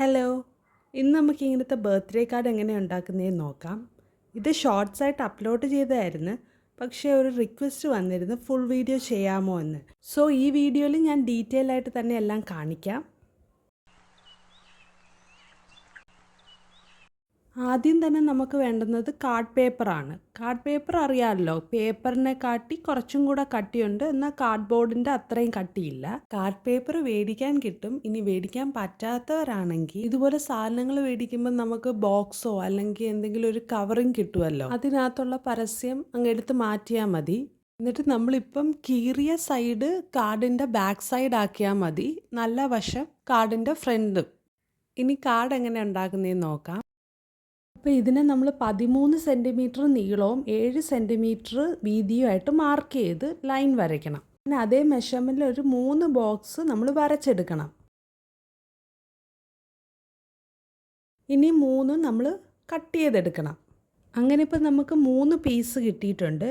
Hello, ഇന്ന് നമുക്ക് ഇങ്ങനത്തെ ബർത്ത്ഡേ കാർഡ് എങ്ങനെയാണ് ഉണ്ടാക്കുന്നതെന്ന് നോക്കാം. ഇത് ഷോർട്സ് ആയിട്ട് അപ്ലോഡ് ചെയ്തതായിരുന്നു, പക്ഷേ ഒരു റിക്വസ്റ്റ് വന്നിരുന്നു ഫുൾ വീഡിയോ ചെയ്യാമോ എന്ന്. സോ ഈ വീഡിയോയിൽ ഞാൻ ഡീറ്റെയിൽ ആയിട്ട് തന്നെ എല്ലാം കാണിക്കാം. ആദ്യം തന്നെ നമുക്ക് വേണ്ടുന്നത് കാർഡ് പേപ്പറാണ്. കാർഡ് പേപ്പർ അറിയാമല്ലോ, പേപ്പറിനെ കാട്ടി കുറച്ചും കൂടെ കട്ടിയുണ്ട്, എന്നാൽ കാർഡ് ബോർഡിൻ്റെ അത്രയും കട്ടിയില്ല. കാർഡ് പേപ്പർ മേടിക്കാൻ കിട്ടും. ഇനി മേടിക്കാൻ പറ്റാത്തവരാണെങ്കിൽ ഇതുപോലെ സാധനങ്ങൾ മേടിക്കുമ്പോൾ നമുക്ക് ബോക്സോ അല്ലെങ്കിൽ എന്തെങ്കിലും ഒരു കവറിങ് കിട്ടുമല്ലോ, അതിനകത്തുള്ള പരസ്യം അങ്ങ് എടുത്ത് മാറ്റിയാൽ മതി. എന്നിട്ട് നമ്മളിപ്പം കീറിയ സൈഡ് കാർഡിൻ്റെ ബാക്ക് സൈഡ് ആക്കിയാൽ മതി, നല്ല വശം കാർഡിൻ്റെ ഫ്രണ്ടും. ഇനി കാർഡ് എങ്ങനെ ഉണ്ടാക്കുന്നതെന്ന് നോക്കാം. അപ്പോൾ ഇതിനെ നമ്മൾ 13 സെൻറ്റിമീറ്റർ നീളവും 7 സെൻറ്റിമീറ്റർ വീതിയുമായിട്ട് മാർക്ക് ചെയ്ത് ലൈൻ വരയ്ക്കണം. പിന്നെ അതേ മെഷർമെൻറ്റിൽ ഒരു 3 ബോക്സ് നമ്മൾ വരച്ചെടുക്കണം. ഇനി 3 നമ്മൾ കട്ട് ചെയ്തെടുക്കണം. അങ്ങനെ ഇപ്പം നമുക്ക് 3 പീസ് കിട്ടിയിട്ടുണ്ട്.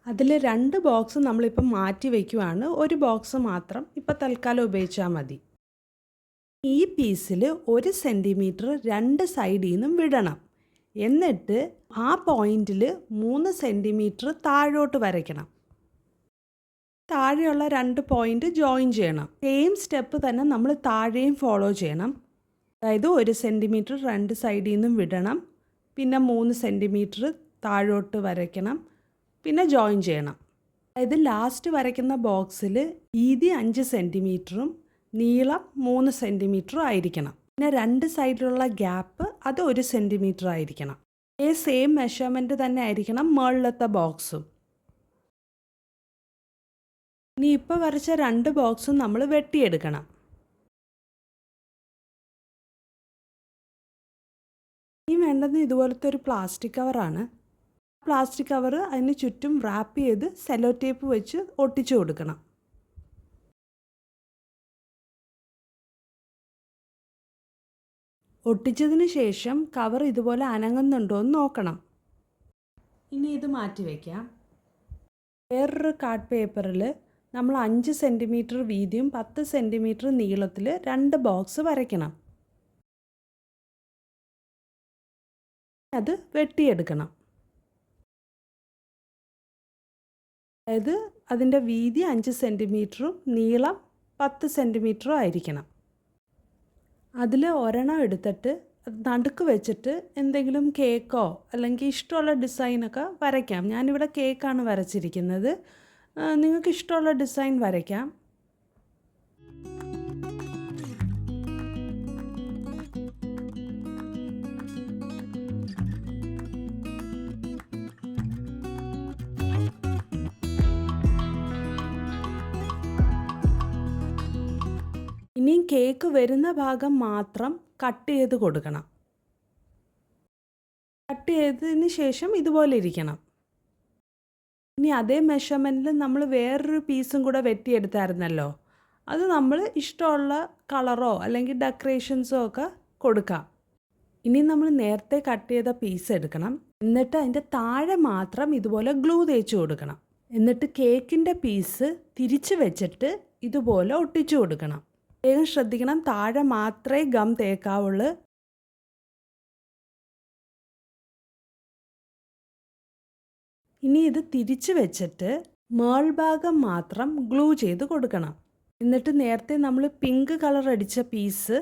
അതിൽ 2 ബോക്സ് നമ്മളിപ്പം മാറ്റി വയ്ക്കുവാണ്, ഒരു ബോക്സ് മാത്രം ഇപ്പം തൽക്കാലം ഉപയോഗിച്ചാൽ മതി. ഈ പീസിൽ 1 സെൻറ്റിമീറ്റർ 2 സൈഡിൽ നിന്നും വിടണം. എന്നിട്ട് ആ പോയിന്റിൽ 3 സെൻറ്റിമീറ്റർ താഴോട്ട് വരയ്ക്കണം. താഴെയുള്ള 2 പോയിന്റ് ജോയിൻ ചെയ്യണം. സെയിം സ്റ്റെപ്പ് തന്നെ നമ്മൾ താഴെയും ഫോളോ ചെയ്യണം. അതായത് 1 സെൻറ്റിമീറ്റർ 2 സൈഡിൽ നിന്നും വിടണം, പിന്നെ 3 സെൻറ്റിമീറ്റർ താഴോട്ട് വരയ്ക്കണം, പിന്നെ ജോയിൻ ചെയ്യണം. അതായത് ലാസ്റ്റ് വരയ്ക്കുന്ന ബോക്സിൽ വീതി 5 സെൻറ്റിമീറ്ററും നീളം 3 സെൻറ്റിമീറ്ററും ആയിരിക്കണം. പിന്നെ 2 സൈഡിലുള്ള ഗ്യാപ്പ് അത് 1 സെൻറ്റിമീറ്റർ ആയിരിക്കണം. സെയിം മെഷർമെൻറ്റ് തന്നെ ആയിരിക്കണം മുകളിലത്തെ ബോക്സും. ഇനി ഇപ്പോൾ വരച്ച 2 ബോക്സും നമ്മൾ വെട്ടിയെടുക്കണം. ഇനി വേണ്ടത് ഇതുപോലത്തെ ഒരു പ്ലാസ്റ്റിക് കവറാണ്. പ്ലാസ്റ്റിക് കവർ അതിന് ചുറ്റും റാപ്പ് ചെയ്ത് സെല്ലോ ടേപ്പ് വെച്ച് ഒട്ടിച്ചു കൊടുക്കണം. ഒട്ടിച്ചതിന് ശേഷം കവർ ഇതുപോലെ അനങ്ങുന്നുണ്ടോ എന്ന് നോക്കണം. ഇനി ഇത് മാറ്റി വയ്ക്കാം. വേറൊരു കാർഡ് പേപ്പറിൽ നമ്മൾ 5 സെൻറ്റിമീറ്റർ വീതിയും 10 സെൻറ്റിമീറ്റർ നീളത്തിൽ 2 ബോക്സ് വരയ്ക്കണം. അത് വെട്ടിയെടുക്കണം. അതായത് അതിൻ്റെ വീതി 5 സെൻറ്റിമീറ്ററും നീളം 10 സെൻറ്റിമീറ്ററും ആയിരിക്കണം. അതിൽ ഒരെണ്ണം എടുത്തിട്ട് നടുക്ക് വെച്ചിട്ട് എന്തെങ്കിലും കേക്കോ അല്ലെങ്കിൽ ഇഷ്ടമുള്ള ഡിസൈനൊക്കെ വരയ്ക്കാം. ഞാനിവിടെ കേക്കാണ് വരച്ചിരിക്കുന്നത്. നിങ്ങൾക്ക് ഇഷ്ടമുള്ള ഡിസൈൻ വരയ്ക്കാം. ഇനിയും കേക്ക് വരുന്ന ഭാഗം മാത്രം കട്ട് ചെയ്ത് കൊടുക്കണം. കട്ട് ചെയ്തതിന് ശേഷം ഇതുപോലെ ഇരിക്കണം. ഇനി അതേ മെഷർമെൻറ്റിൽ നമ്മൾ വേറൊരു പീസും കൂടെ വെട്ടിയെടുത്തായിരുന്നല്ലോ, അത് നമ്മൾ ഇഷ്ടമുള്ള കളറോ അല്ലെങ്കിൽ ഡെക്കറേഷൻസോ ഒക്കെ കൊടുക്കാം. ഇനി നമ്മൾ നേരത്തെ കട്ട് ചെയ്ത പീസ് എടുക്കണം. എന്നിട്ട് അതിൻ്റെ താഴെ മാത്രം ഇതുപോലെ ഗ്ലൂ തേച്ച് കൊടുക്കണം. എന്നിട്ട് കേക്കിൻ്റെ പീസ് തിരിച്ച് വെച്ചിട്ട് ഇതുപോലെ ഒട്ടിച്ചു കൊടുക്കണം. വേഗം ശ്രദ്ധിക്കണം, താഴെ മാത്രമേ ഗം തേക്കാവുള്ളൂ. ഇനി ഇത് തിരിച്ച് വെച്ചിട്ട് മേൾഭാഗം മാത്രം ഗ്ലൂ ചെയ്ത് കൊടുക്കണം. എന്നിട്ട് നേരത്തെ നമ്മൾ പിങ്ക് കളർ അടിച്ച പീസ്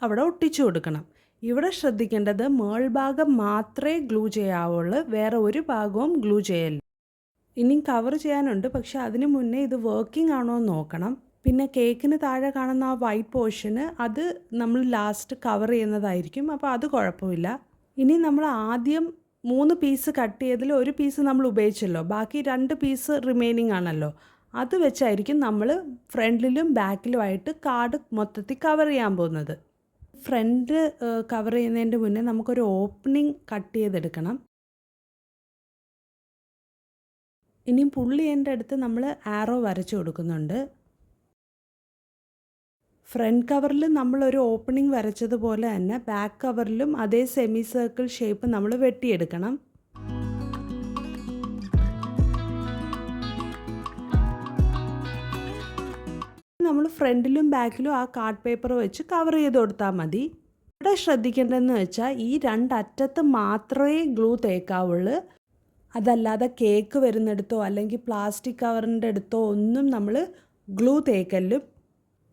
അവിടെ ഒട്ടിച്ചു കൊടുക്കണം. ഇവിടെ ശ്രദ്ധിക്കേണ്ടത് മേൾഭാഗം മാത്രമേ ഗ്ലൂ ചെയ്യാവുള്ളൂ, വേറെ ഒരു ഭാഗവും ഗ്ലൂ ചെയ്യല്ല. ഇനിയും കവർ ചെയ്യാനുണ്ട്, പക്ഷെ അതിന് മുന്നേ ഇത് വർക്കിംഗ് ആണോ എന്ന് നോക്കണം. പിന്നെ കേക്കിന് താഴെ കാണുന്ന ആ വൈറ്റ് പോർഷന് അത് നമ്മൾ ലാസ്റ്റ് കവർ ചെയ്യുന്നതായിരിക്കും, അപ്പോൾ അത് കുഴപ്പമില്ല. ഇനി നമ്മൾ ആദ്യം 3 പീസ് കട്ട് ചെയ്തതിൽ ഒരു പീസ് നമ്മൾ ഉപയോഗിച്ചല്ലോ, ബാക്കി 2 പീസ് റിമൈനിങ് ആണല്ലോ, അത് വെച്ചായിരിക്കും നമ്മൾ ഫ്രണ്ടിലും ബാക്കിലുമായിട്ട് കാർഡ് മൊത്തത്തിൽ കവർ ചെയ്യാൻ പോകുന്നത്. ഫ്രണ്ട് കവർ ചെയ്യുന്നതിൻ്റെ മുന്നേ നമുക്കൊരു ഓപ്പണിംഗ് കട്ട് ചെയ്തെടുക്കണം. ഇനിയും പുള്ളിൻ്റെ അടുത്ത് നമ്മൾ ആരോ വരച്ചു കൊടുക്കുന്നുണ്ട്. ഫ്രണ്ട് കവറിൽ നമ്മളൊരു ഓപ്പണിംഗ് വരച്ചതുപോലെ തന്നെ ബാക്ക് കവറിലും അതേ സെമി സർക്കിൾ ഷേപ്പ് നമ്മൾ വെട്ടിയെടുക്കണം. നമ്മൾ ഫ്രണ്ടിലും ബാക്കിലും ആ കാർഡ് പേപ്പർ വെച്ച് കവർ ചെയ്ത് കൊടുത്താൽ മതി. ഇവിടെ ശ്രദ്ധിക്കേണ്ടതെന്ന് വെച്ചാൽ ഈ രണ്ടറ്റത്ത് മാത്രമേ ഗ്ലൂ തേക്കാവുള്ളൂ. അതല്ലാതെ കേക്ക് വരുന്നിടത്തോ അല്ലെങ്കിൽ പ്ലാസ്റ്റിക് കവറിൻ്റെ അടുത്തോ ഒന്നും നമ്മൾ ഗ്ലൂ തേക്കല്ലും.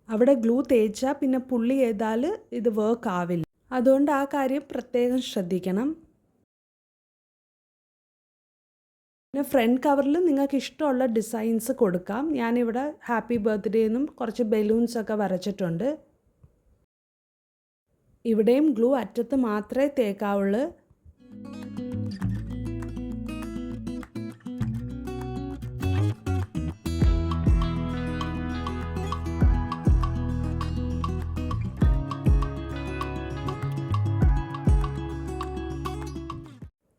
അവിടെ ഗ്ലൂ തേച്ചാൽ പിന്നെ പുള്ളി ചെയ്താൽ ഇത് വർക്ക് ആവില്ല. അതുകൊണ്ട് ആ കാര്യം പ്രത്യേകം ശ്രദ്ധിക്കണം. പിന്നെ ഫ്രണ്ട് കവറിൽ നിങ്ങൾക്ക് ഇഷ്ടമുള്ള ഡിസൈൻസ് കൊടുക്കാം. ഞാനിവിടെ ഹാപ്പി ബർത്ത്ഡേ എന്നും കുറച്ച് ബലൂൺസൊക്കെ വരച്ചിട്ടുണ്ട്. ഇവിടെയും ഗ്ലൂ അറ്റത്ത് മാത്രമേ തേക്കാവുള്ളൂ.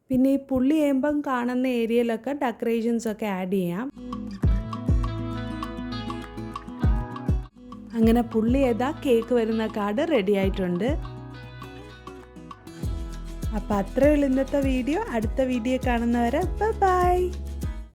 പിന്നെ ഈ പുള്ളി ചെയ്യുമ്പം കാണുന്ന ഏരിയയിലൊക്കെ ഡെക്കറേഷൻസൊക്കെ ആഡ് ചെയ്യാം. അങ്ങനെ പുള്ളി ചെയ്താൽ കേക്ക് വരുന്ന കാർഡ് റെഡി ആയിട്ടുണ്ട്. അപ്പോൾ അത്രയേ ഉള്ളൂ ഇന്നത്തെ വീഡിയോ. അടുത്ത വീഡിയോ കാണുന്നവരെ ബൈ.